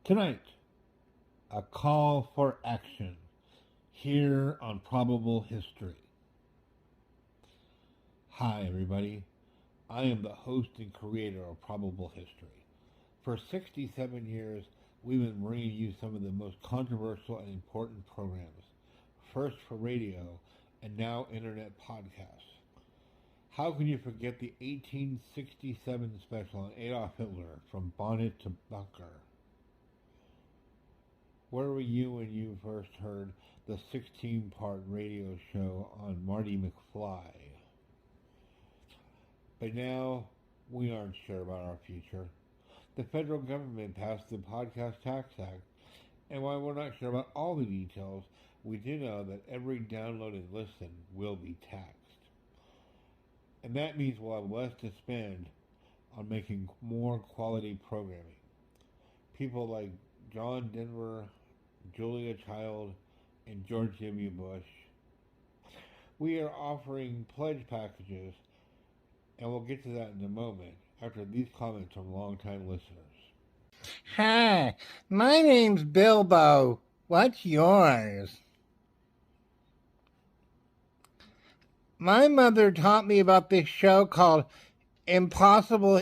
Tonight, a call for action here on Probable History. Hi, everybody. I am the host and creator of Probable History. For 67 years, we've been bringing you some of the most controversial and important programs, first for radio and now internet podcasts. How can you forget the 1867 special on Adolf Hitler, From Bonnet to Bunker? Where were you when you first heard the 16-part radio show on Marty McFly? But now, we aren't sure about our future. The federal government passed the Podcast Tax Act, and while we're not sure about all the details, we do know that every download and listen will be taxed. And that means we'll have less to spend on making more quality programming. People like John Denver, Julia Child, and George W. Bush. We are offering pledge packages, and we'll get to that in a moment after these comments from longtime listeners. Hi, my name's Bilbo. What's yours? My mother taught me about this show called Impossible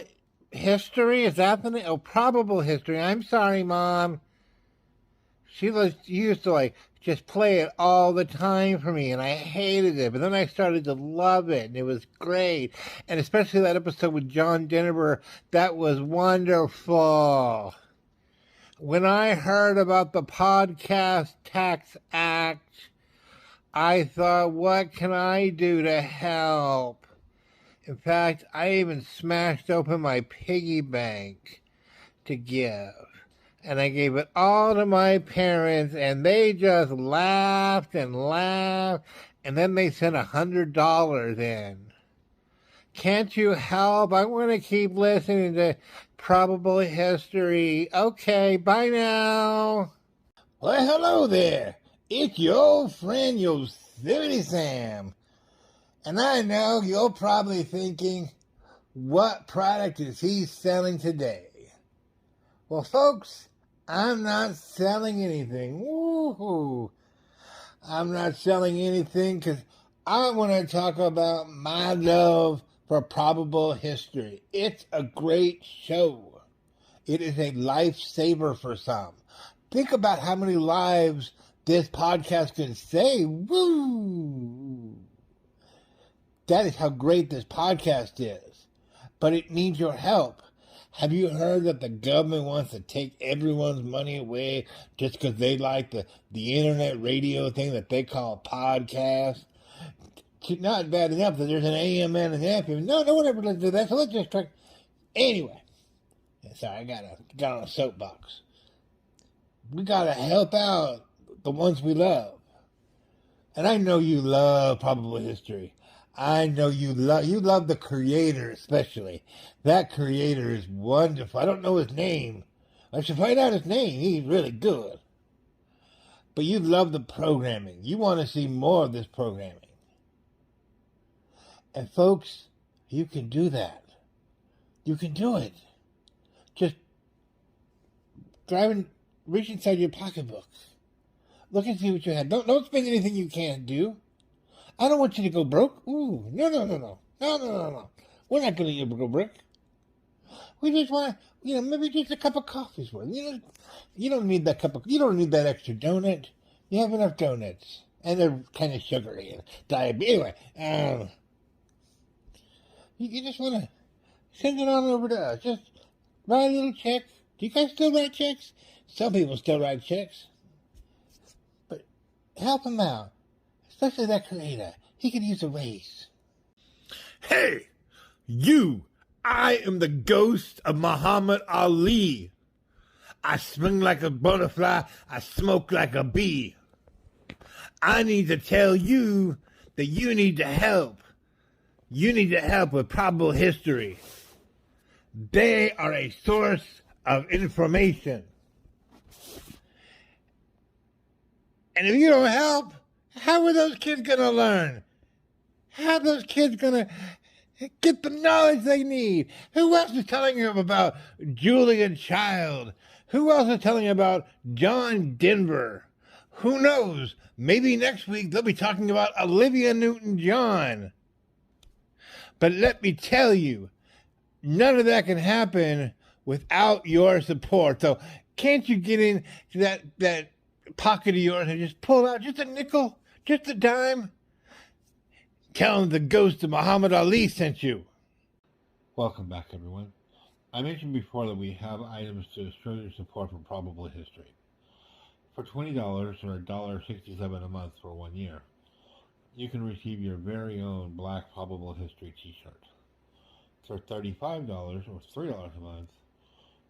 History. Is that the name? Oh, Probable History. I'm sorry, Mom. She used to just play it all the time for me, and I hated it. But then I started to love it, and it was great. And especially that episode with John Denver, that was wonderful. When I heard about the Podcast Tax Act, I thought, what can I do to help? In fact, I even smashed open my piggy bank to give. And I gave it all to my parents, and they just laughed and laughed, and then they sent $100 in. Can't you help? I want to keep listening to Probable History. Okay, bye now. Well, hello there. It's your old friend Yosemite Sam. And I know you're probably thinking, what product is he selling today? Well, folks, I'm not selling anything. Woo-hoo. I'm not selling anything because I want to talk about my love for Probable History. It's a great show. It is a lifesaver for some. Think about how many lives this podcast can save. Woo! That is how great this podcast is. But it needs your help. Have you heard that the government wants to take everyone's money away just because they like the internet radio thing that they call podcast? Not bad enough that there's an AM and an FM. No one ever listens to that, so let's just try. Anyway, sorry, I got on a soapbox. We got to help out the ones we love. And I know you love Probable History. I know you love the creator especially. That creator is wonderful. I don't know his name. I should find out his name. He's really good. But you love the programming. You want to see more of this programming. And folks, you can do that. You can do it. Just reach inside your pocketbooks. Look and see what you have. Don't spend anything you can't do. I don't want you to go broke. Ooh, no. We're not going to go broke. We just want, maybe just a cup of coffee's worth. You don't need that you don't need that extra donut. You have enough donuts. And they're kind of sugary and diabetes. Anyway, you just want to send it on over to us. Just write a little check. Do you guys still write checks? Some people still write checks. But help them out. Especially that creator. He could use a raise. Hey, you! I am the ghost of Muhammad Ali. I swing like a butterfly. I smoke like a bee. I need to tell you that you need to help. You need to help with Probable History. They are a source of information. And if you don't help, how are those kids going to learn? How are those kids going to get the knowledge they need? Who else is telling them about Julia Child? Who else is telling about John Denver? Who knows? Maybe next week they'll be talking about Olivia Newton-John. But let me tell you, none of that can happen without your support. So can't you get into that pocket of yours and just pull out just a nickel, just a dime? Tell them the ghost of Muhammad Ali sent you. Welcome back, everyone. I mentioned before that we have items to show your support for Probable History. For $20 or $1.67 a month for 1 year, you can receive your very own Black Probable History t-shirt. For $35 or $3 a month,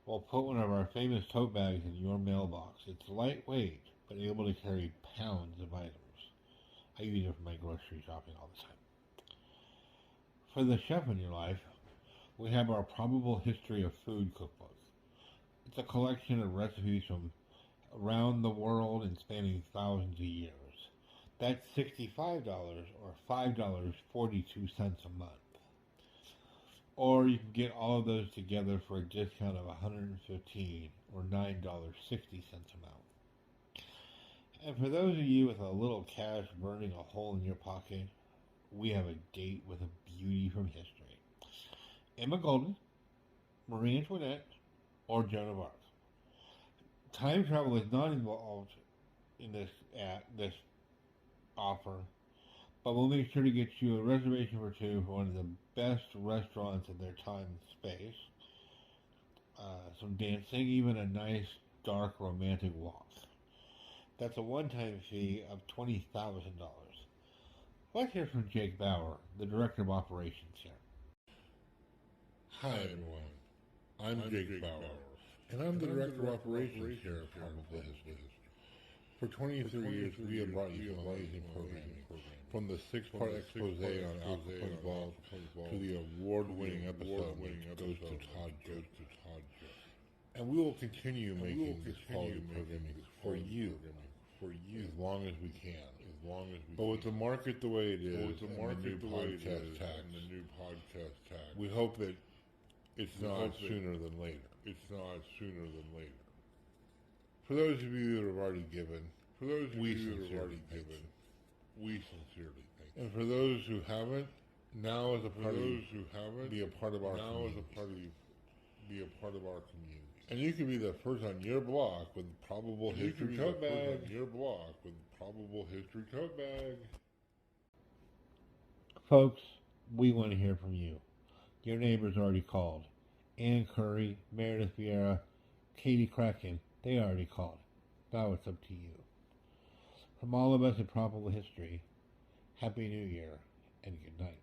we'll put one of our famous tote bags in your mailbox. It's lightweight, but able to carry pounds of items. I use it for my grocery shopping all the time. For the chef in your life, we have our Probable History of Food cookbook. It's a collection of recipes from around the world and spanning thousands of years. That's $65 or $5.42 a month. Or you can get all of those together for a discount of $115 or $9.60 a month. And for those of you with a little cash burning a hole in your pocket, we have a date with a beauty from history. Emma Goldman, Marie Antoinette, or Joan of Arc. Time travel is not involved in this offer, but we'll make sure to get you a reservation for two for one of the best restaurants in their time and space. Some dancing, even a nice, dark, romantic walk. That's a one-time fee of $20,000. Let's hear from Jake Bauer, the Director of Operations here. Hi everyone, I'm Jake Bauer, and I'm the Director of Operations here at Probable History. For 23 years, we have brought you some amazing programming, from the 6-part expose on Al Capone's vault to the award-winning episode Goes to Todd Joe. And we will continue making this quality programming for you as long as we can. But with the market the way it is, and the new podcast tax, we hope that it's not sooner than later. For those of you that have already given, we sincerely thank you. And for those who haven't, now is a party. Be a part of our community. And you can be the first on your block with Probable History Tote Bag. Folks, we want to hear from you. Your neighbors already called. Ann Curry, Meredith Vieira, Katie Kraken, they already called. Now it's up to you. From all of us at Probable History, Happy New Year and good night.